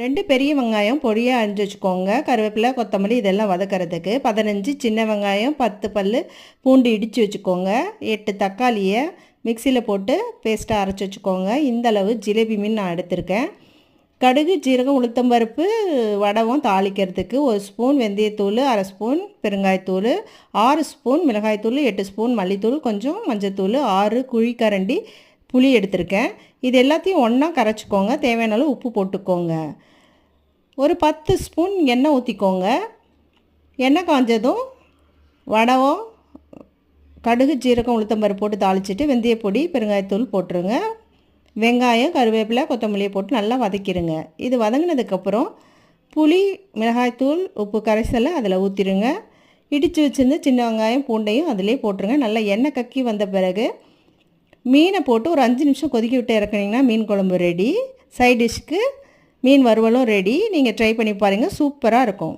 2 பெரிய வெங்காயம் பொடியாக அரிஞ்சு வச்சுக்கோங்க. கருவேப்பிலை, கொத்தமல்லி இதெல்லாம் வதக்கிறதுக்கு. 15 சின்ன வெங்காயம், 10 பல் பூண்டு இடித்து வச்சுக்கோங்க. 8 தக்காளியை மிக்சியில் போட்டு பேஸ்ட்டாக அரைச்சி வச்சுக்கோங்க. இந்த அளவு ஜிலேபி மீன் நான் எடுத்திருக்கேன். கடுகு, ஜீரகம், உளுத்தம்பருப்பு, வடகம் தாளிக்கிறதுக்கு 1 ஸ்பூன் வெந்தயத்தூள், 1/2 ஸ்பூன் பெருங்காயத்தூள், 6 ஸ்பூன் மிளகாய்த்தூள், 8 ஸ்பூன் மல்லித்தூள், கொஞ்சம் மஞ்சத்தூள், 6 குழிக்கரண்டி புளி எடுத்திருக்கேன். இது எல்லாத்தையும் ஒன்றா கரைச்சிக்கோங்க. தேவையான அளவு உப்பு போட்டுக்கோங்க. ஒரு 10 ஸ்பூன் எண்ணெய் ஊற்றிக்கோங்க. எண்ணெய் காஞ்சதும் வடகம், கடுகு, ஜீரகம், உளுத்தம்பருப்பு போட்டு தாளிச்சிட்டு வெந்தயப்பொடி, பெருங்காயத்தூள் போட்டுருங்க. வெங்காயம், கருவேப்பிலை, கொத்தமல்லியை போட்டு நல்லா வதக்கிடுங்க. இது வதங்கினதுக்கப்புறம் புளி, மிளகாய்த்தூள், உப்பு கரைசலை அதில் ஊற்றிடுங்க. இடித்து வச்சுருந்து சின்ன வெங்காயம், பூண்டையும் அதிலே போட்டுருங்க. நல்லா எண்ணெய் கக்கி வந்த பிறகு மீனை போட்டு ஒரு 5 நிமிஷம் கொதிக்க விட்டு இறக்குனீங்கன்னா மீன் குழம்பு ரெடி. சைட் டிஷ்க்கு மீன் வறுவலும் ரெடி. நீங்கள் ட்ரை பண்ணி பாருங்கள், சூப்பராக இருக்கும்.